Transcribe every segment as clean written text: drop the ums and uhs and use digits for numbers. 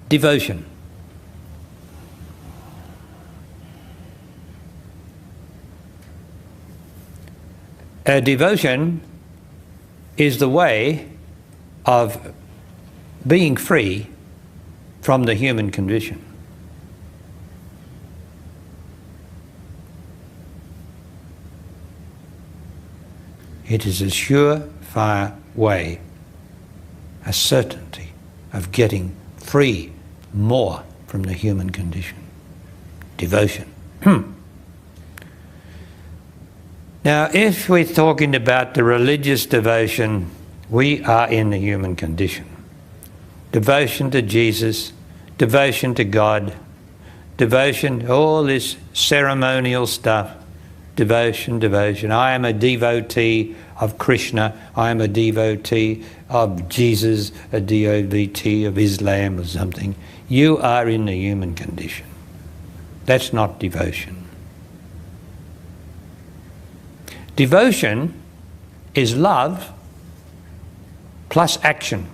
Devotion. Devotion is the way of being free from the human condition. It is a surefire way, a certainty of getting free more from the human condition. Devotion. Now, if we're talking about the religious devotion, we are in the human condition. Devotion to Jesus, devotion to God, devotion, all this ceremonial stuff. Devotion, devotion. I am a devotee of Krishna. I am a devotee of Jesus, a devotee of Islam or something. You are in the human condition. That's not devotion. Devotion is love plus action.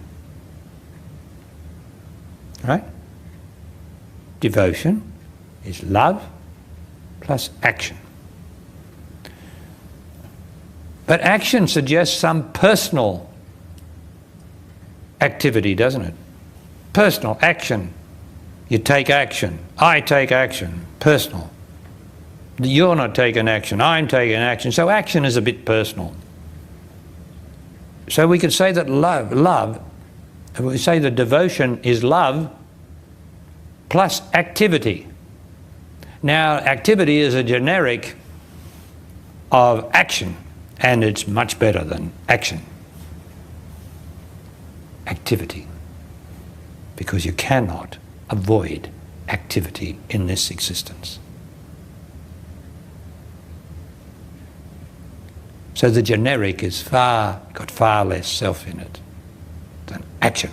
Right? Devotion is love plus action. But action suggests some personal activity, doesn't it? Personal action. You take action. I take action. Personal. You're not taking action. I'm taking action. So action is a bit personal. So we could say that we say that devotion is love plus activity. Now, activity is a generic of action. And it's much better than action. Activity. Because you cannot avoid activity in this existence. So the generic is got far less self in it than action.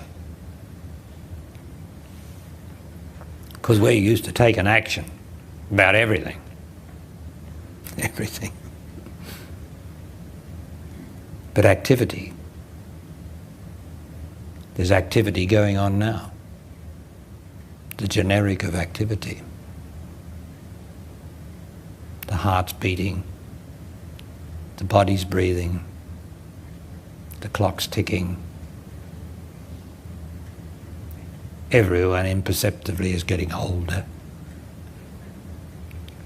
Because we're used to taking action about everything. Everything. But activity, there's activity going on now. The generic of activity. The heart's beating, the body's breathing, the clock's ticking. Everyone imperceptibly is getting older.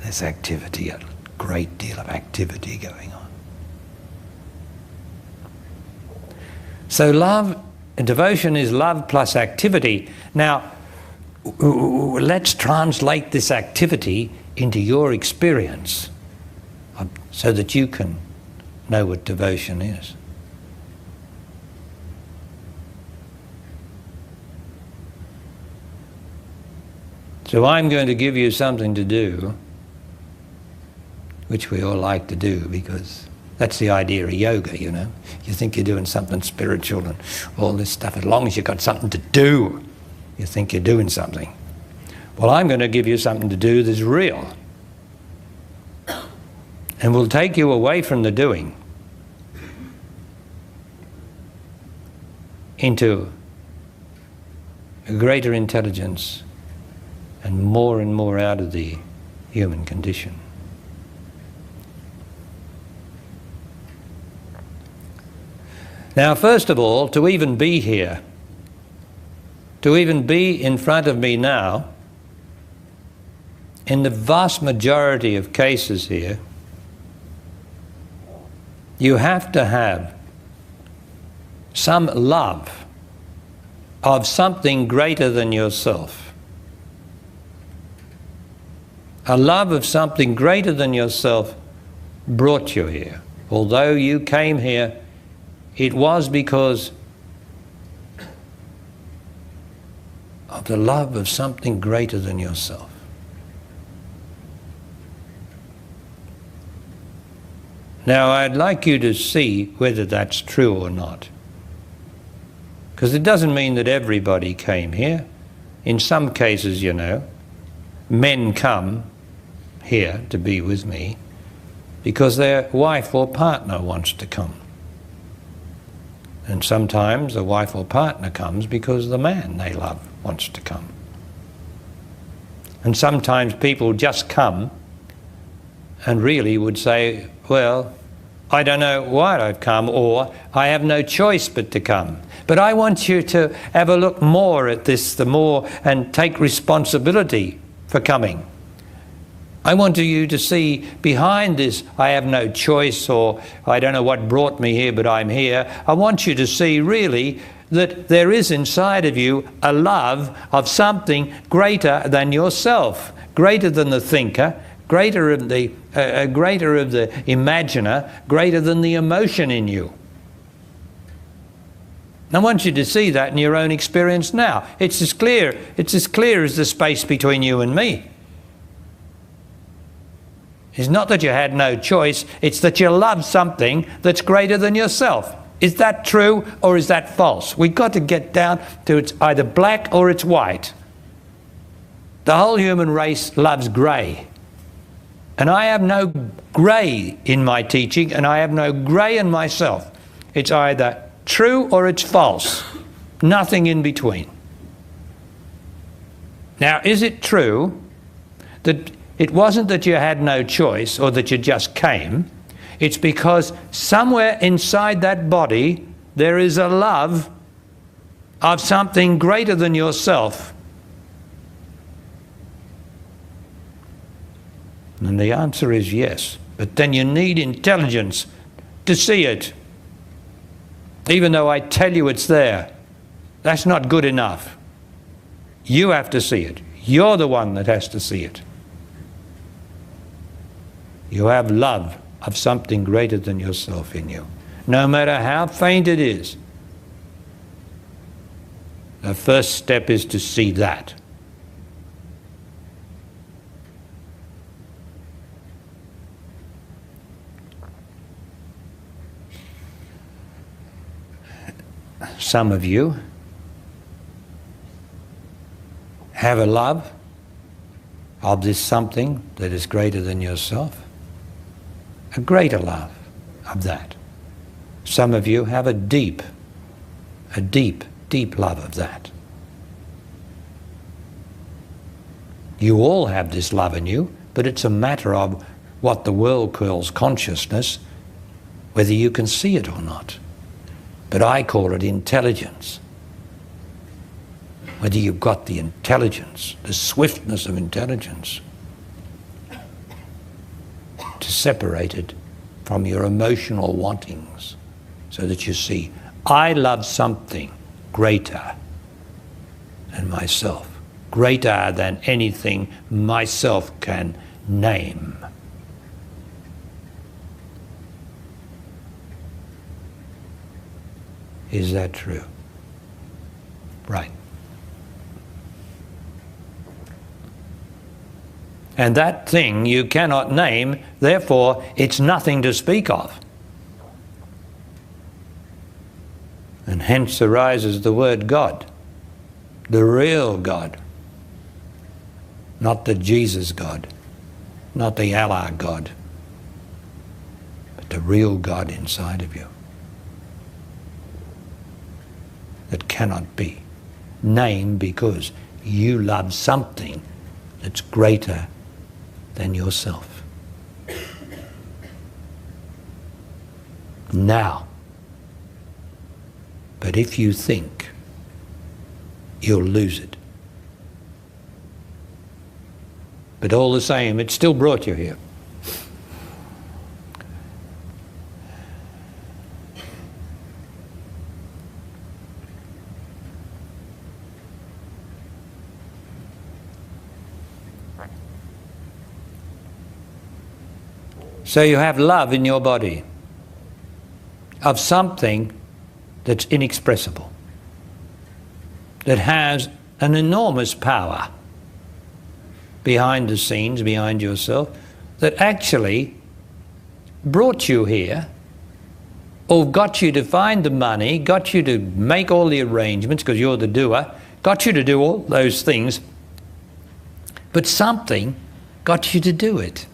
There's activity, a great deal of activity going on. So love, devotion is love plus activity. Now, let's translate this activity into your experience so that you can know what devotion is. So I'm going to give you something to do, which we all like to do because that's the idea of yoga, you know. You think you're doing something spiritual and all this stuff. As long as you've got something to do, you think you're doing something. Well, I'm going to give you something to do that's real. And will take you away from the doing into a greater intelligence and more out of the human condition. Now, first of all, to even be here, to even be in front of me now, in the vast majority of cases here, you have to have some love of something greater than yourself. A love of something greater than yourself brought you here. Although you came here, it was because of the love of something greater than yourself. Now, I'd like you to see whether that's true or not. Because it doesn't mean that everybody came here. In some cases, you know, men come here to be with me because their wife or partner wants to come. And sometimes the wife or partner comes because the man they love wants to come. And sometimes people just come and really would say, well, I don't know why I've come, or I have no choice but to come. But I want you to have a look more at this, and take responsibility for coming. I want you to see behind this, I have no choice, or I don't know what brought me here, but I'm here. I want you to see really that there is inside of you a love of something greater than yourself, greater than the thinker, greater of the imaginer, greater than the emotion in you. I want you to see that in your own experience now. It's as clear as the space between you and me. It's not that you had no choice, it's that you love something that's greater than yourself. Is that true or is that false? We've got to get down to it's either black or it's white. The whole human race loves grey. And I have no grey in my teaching, and I have no grey in myself. It's either true or it's false. Nothing in between. Now, is it true that it wasn't that you had no choice or that you just came? It's because somewhere inside that body there is a love of something greater than yourself. And the answer is yes. But then you need intelligence to see it. Even though I tell you it's there, that's not good enough. You have to see it. You're the one that has to see it. You have love of something greater than yourself in you, no matter how faint it is. The first step is to see that. Some of you have a love of this something that is greater than yourself, a greater love of that. Some of you have a deep love of that. You all have this love in you, but it's a matter of what the world calls consciousness, whether you can see it or not. But I call it intelligence. Whether you've got the intelligence, the swiftness of intelligence, to separate it from your emotional wantings, so that you see, I love something greater than myself, greater than anything myself can name. Is that true? Right. And that thing you cannot name, therefore it's nothing to speak of. And hence arises the word God, the real God. Not the Jesus God, not the Allah God, but the real God inside of you. That cannot be named because you love something that's greater than yourself. Now, but if you think, you'll lose it. But all the same, it still brought you here. So you have love in your body of something that's inexpressible, that has an enormous power behind the scenes, behind yourself, that actually brought you here, or got you to find the money, got you to make all the arrangements, because you're the doer, got you to do all those things, but something got you to do it.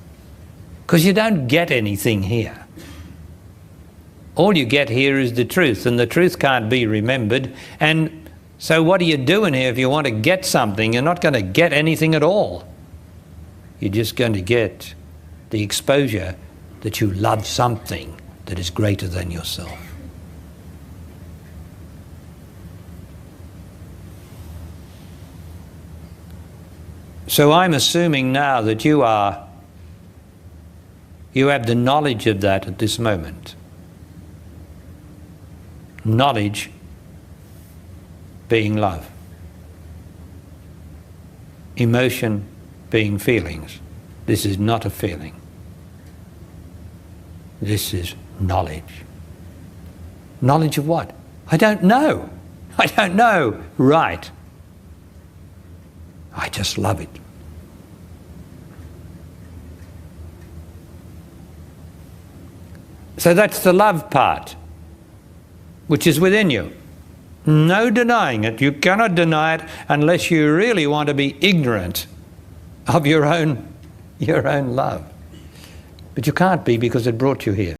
Because you don't get anything here. All you get here is the truth, and the truth can't be remembered. And so what are you doing here if you want to get something? You're not going to get anything at all. you're just going to get the exposure that you love something that is greater than yourself. So I'm assuming now that you have the knowledge of that at this moment. Knowledge being love. Emotion being feelings. This is not a feeling. This is knowledge. Knowledge of what? I don't know. I don't know. Right. I just love it. So that's the love part, which is within you. No denying it. You cannot deny it unless you really want to be ignorant of your own love. But you can't be, because it brought you here.